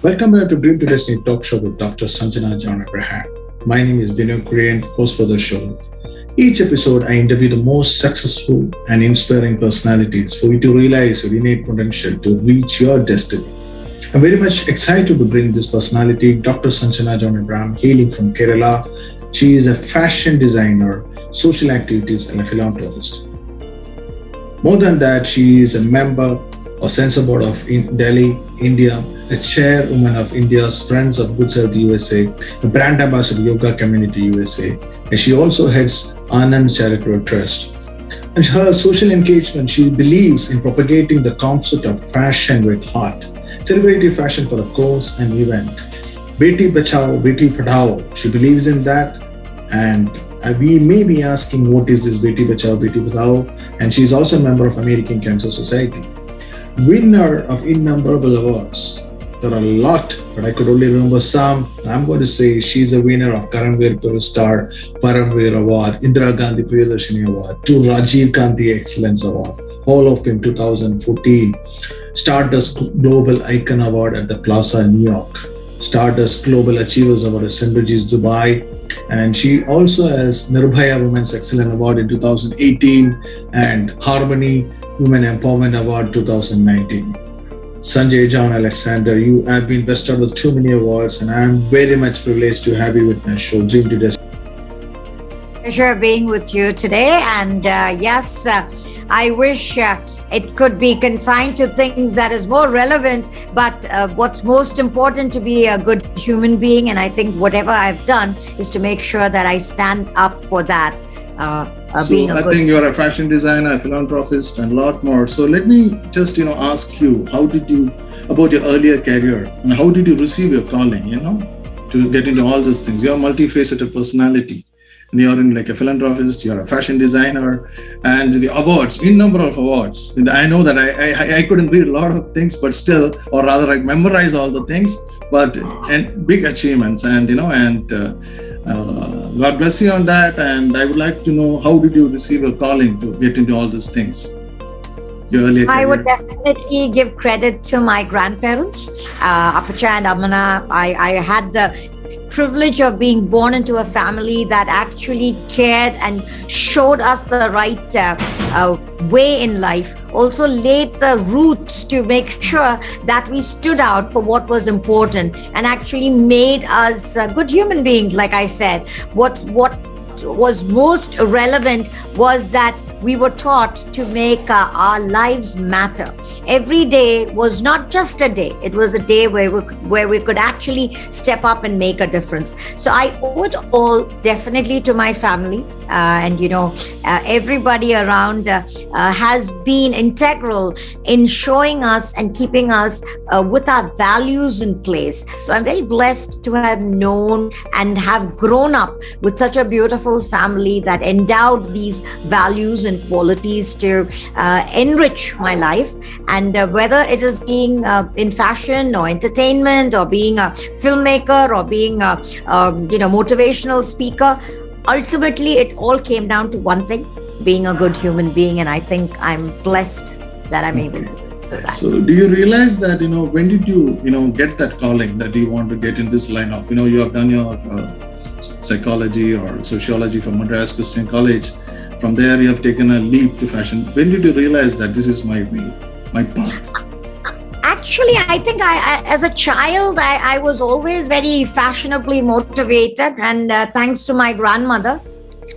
Welcome back to Dream to Destiny Talk Show with Dr. Sanjana John Abraham. My name is Binu Korean, host for the show. Each episode, I interview the most successful and inspiring personalities for you to realize your innate potential to reach your destiny. I'm very much excited to bring this personality, Dr. Sanjana John Abraham, hailing from Kerala. She is a fashion designer, social activist, and a philanthropist. More than that, she is a member of Censor board of Delhi, India, a chairwoman of India's Friends of Good Health USA, a brand ambassador of Yoga Community USA, and she also heads Anand Charitable Trust. And her social engagement, she believes in propagating the concept of fashion with heart, celebrating fashion for a cause and event. Beti Bachao, Beti Padhao, she believes in that. And we may be asking, what is this Beti Bachao, Beti Padhao? And she is also a member of American Cancer Society. Winner of innumerable awards. There are a lot, but I could only remember some. I'm going to say she's a winner of Karamveer Puruskar, Paramveer Award, Indira Gandhi Priyadarshini Award, 2 Rajiv Gandhi Excellence Award, Hall of Fame 2014, Stardust Global Icon Award at the Plaza in New York, Stardust Global Achievers Award at St. Regis, Dubai, and she also has Nirbhaya Women's Excellence Award in 2018 and Harmony Women Empowerment Award 2019. Sanjana Jon Alexander, you have been bestowed with too many awards, and I am very much privileged to have you with my show, Dream to Destiny. Pleasure being with you today, and yes, I wish it could be confined to things that is more relevant, but what's most important to be a good human being, and I think whatever I've done is to make sure that I stand up for that. I think you're a fashion designer, a philanthropist, and a lot more. So let me just, ask you, about your earlier career, and how did you receive your calling, to get into all these things? You're a multifaceted personality, and you're in like a philanthropist, you're a fashion designer, and the awards, innumerable awards. And I know that I couldn't read a lot of things, but still, or rather I memorize all the things, and big achievements, and God bless you on that. And I would like to know, how did you receive your calling to get into all these things? I would definitely give credit to my grandparents, Apacha and Amana. I had the privilege of being born into a family that actually cared and showed us the right way in life, also laid the roots to make sure that we stood out for what was important and actually made us good human beings. Like I said, what was most relevant was that we were taught to make our lives matter. Every day was not just a day, it was a day where we could actually step up and make a difference. So I owe it all definitely to my family. And everybody around has been integral in showing us and keeping us with our values in place. So I'm very blessed to have known and have grown up with such a beautiful family that endowed these values and qualities to enrich my life. And whether it is being in fashion or entertainment or being a filmmaker or being a motivational speaker, ultimately, it all came down to one thing: being a good human being. And I think I'm blessed that I'm able to do that. So do you realize that, when did you, get that calling that you want to get in this line of, you have done your psychology or sociology from Madras Christian College. From there, you have taken a leap to fashion. When did you realize that this is my way, my path? Actually, I think as a child, I was always very fashionably motivated, and thanks to my grandmother.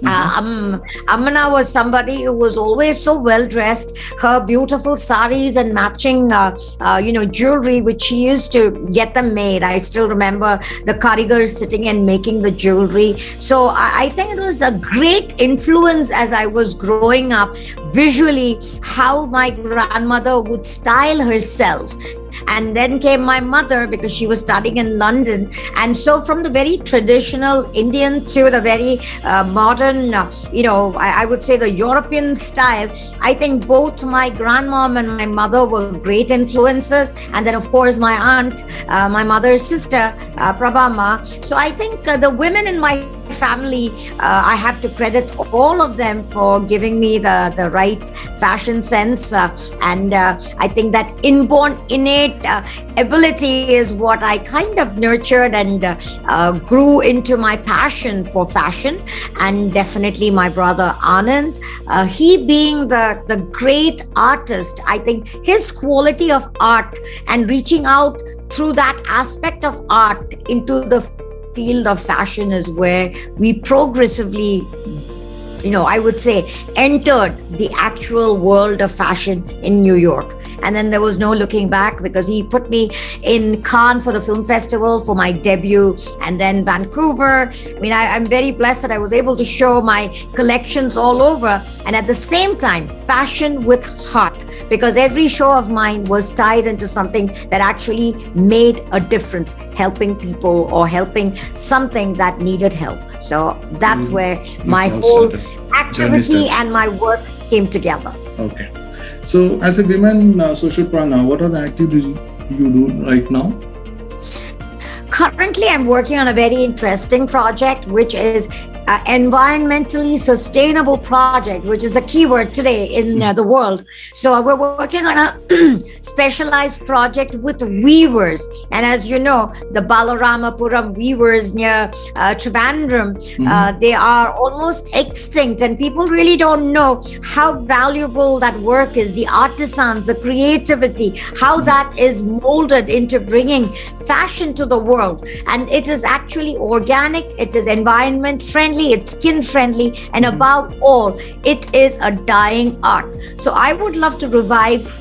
Amana was somebody who was always so well dressed. Her beautiful saris and matching, jewelry, which she used to get them made. I still remember the karigars sitting and making the jewelry. So I think it was a great influence as I was growing up visually, how my grandmother would style herself. And then came my mother, because she was studying in London. And so from the very traditional Indian to the very modern, I would say the European style, I think both my grandmom and my mother were great influences. And then, of course, my aunt, my mother's sister, Prabhama. So I think the women in my family, I have to credit all of them for giving me the right fashion sense. And I think that inborn, innate ability is what I kind of nurtured and grew into my passion for fashion. And definitely my brother Anand, he being the great artist, I think his quality of art and reaching out through that aspect of art into the field of fashion is where we progressively, I would say, entered the actual world of fashion in New York. And then there was no looking back, because he put me in Cannes for the film festival for my debut, and then Vancouver. I mean, I'm very blessed that I was able to show my collections all over, and at the same time, fashion with heart, because every show of mine was tied into something that actually made a difference, helping people or helping something that needed help. So that's where my whole activity and my work came together. Okay. So as a women social planner, what are the activities you do right now? Currently, I'm working on a very interesting project, which is environmentally sustainable project, which is a keyword today in the world. So we're working on a specialized project with weavers. And as you know, the Balaramapuram weavers near Trivandrum, they are almost extinct, and people really don't know how valuable that work is, the artisans, the creativity, how that is molded into bringing fashion to the world. And it is actually organic, it is environment friendly, it's skin friendly, and above all, it is a dying art. So I would love to revive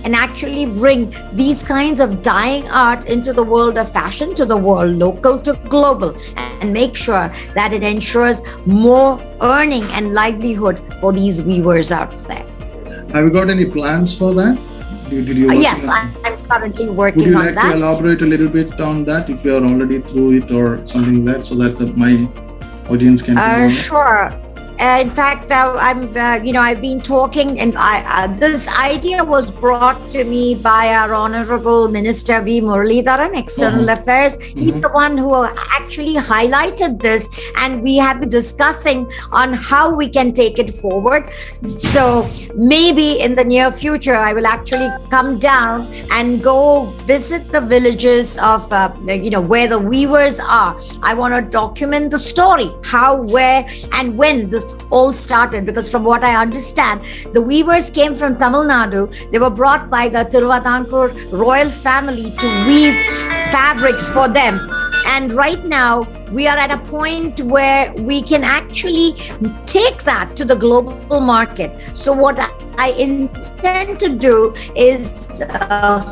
and actually bring these kinds of dying art into the world of fashion, to the world, local to global, and make sure that it ensures more earning and livelihood for these weavers out there. Have you got any plans for that? Did you yes, I'm currently working on that. Would you like to elaborate a little bit on that, if you are already through it or something like that, so that my audience can sure. In fact, I've been talking, and this idea was brought to me by our Honorable Minister V. Muralidharan, External Affairs. He's the one who actually highlighted this, and we have been discussing on how we can take it forward. So maybe in the near future, I will actually come down and go visit the villages of, where the weavers are. I want to document the story, how, where, and when this all started, because from what I understand, the weavers came from Tamil Nadu. They were brought by the Tiruvidankar royal family to weave fabrics for them. And right now, we are at a point where we can actually take that to the global market. So what I intend to do is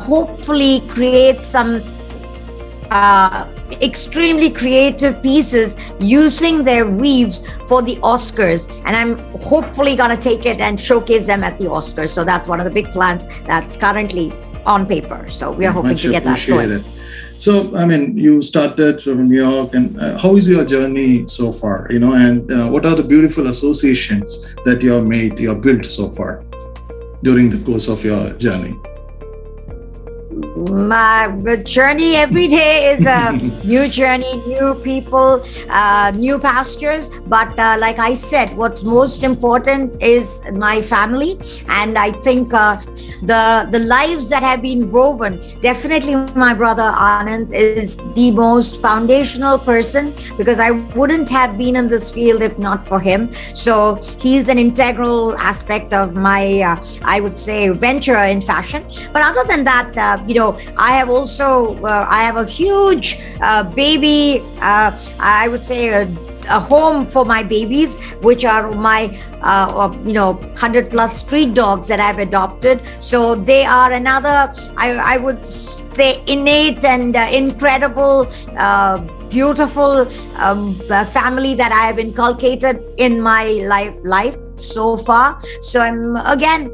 hopefully create some extremely creative pieces using their weaves for the Oscars, and I'm hopefully gonna take it and showcase them at the Oscars. So that's one of the big plans that's currently on paper. So we are hoping to get that going. So, I mean, you started from New York, and how is your journey so far? And what are the beautiful associations that you have built so far during the course of your journey? My journey every day is a new journey, new people, new pastures. But like I said, what's most important is my family. And I think the lives that have been woven, definitely my brother Anand is the most foundational person, because I wouldn't have been in this field if not for him. So he's an integral aspect of my, I would say, venture in fashion. But other than that, I have also, I have a huge baby, I would say a home for my babies, which are my 100 plus street dogs that I've adopted. So they are another, I would say, innate and incredible, beautiful family that I have inculcated in my life so far. So I'm again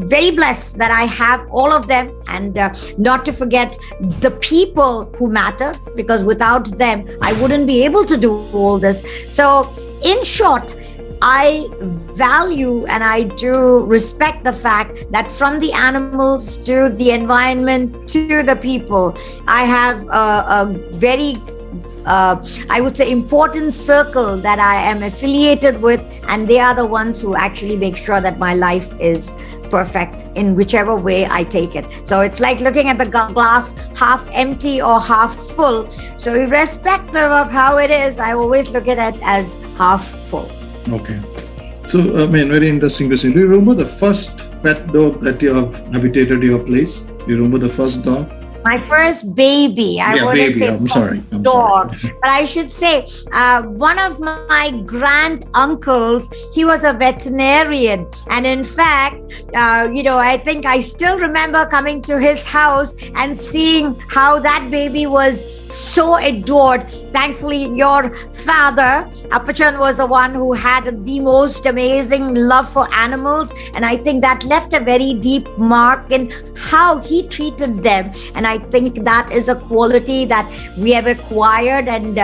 very blessed that I have all of them, and not to forget the people who matter, because without them I wouldn't be able to do all this. So in short, I value and I do respect the fact that from the animals to the environment to the people, I have a very I would say, important circle that I am affiliated with, and they are the ones who actually make sure that my life is perfect in whichever way I take it. So it's like looking at the glass half empty or half full. So irrespective of how it is, I always look at it as half full. Okay. So, very interesting question. Do you remember the first pet dog that you have habitated your place? Do you remember the first dog? My first baby. I wouldn't say I'm sorry. dog, but I should say one of my grand uncles, he was a veterinarian. And in fact, I think I still remember coming to his house and seeing how that baby was so adored. Thankfully, your father, Apachan, was the one who had the most amazing love for animals. And I think that left a very deep mark in how he treated them. And I think that is a quality that we have acquired. And,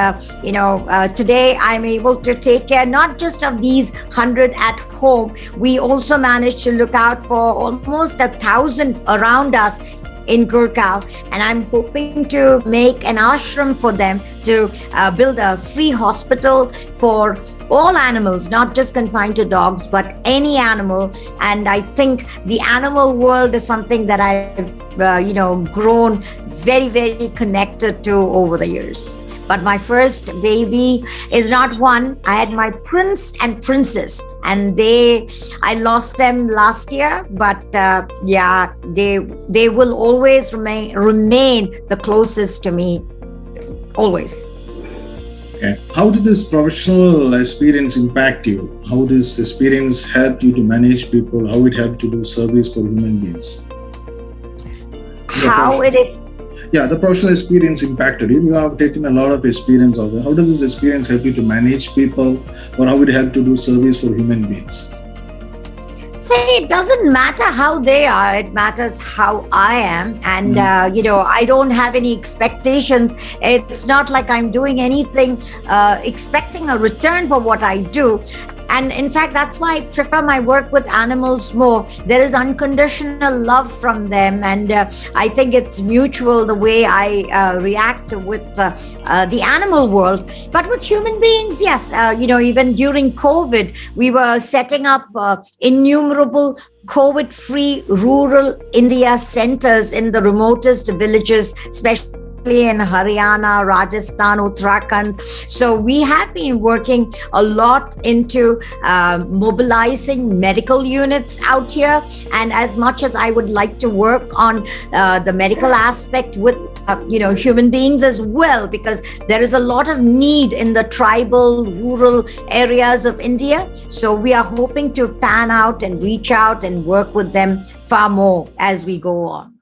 today I'm able to take care not just of these 100 at home. We also managed to look out for almost 1,000 around us in Gurgaon, and I'm hoping to make an ashram for them to build a free hospital for all animals, not just confined to dogs, but any animal. And I think the animal world is something that I've grown very, very connected to over the years. But my first baby is not one. I had my prince and princess, and I lost them last year. But they will always remain the closest to me, always. Okay. How did this professional experience impact you? How this experience helped you to manage people? How it helped to do service for human beings? The professional experience impacted you. You have taken a lot of experience of it. How does this experience help you to manage people, or how it help to do service for human beings? It doesn't matter how they are, it matters how I am. And, I don't have any expectations. It's not like I'm doing anything expecting a return for what I do. And in fact, that's why I prefer my work with animals more. There is unconditional love from them. And I think it's mutual the way I react with the animal world. But with human beings, yes, even during COVID, we were setting up innumerable COVID-free rural India centers in the remotest villages, especially in Haryana, Rajasthan, Uttarakhand. So we have been working a lot into mobilizing medical units out here. And as much as I would like to work on the medical aspect with human beings as well, because there is a lot of need in the tribal, rural areas of India. So we are hoping to pan out and reach out and work with them far more as we go on.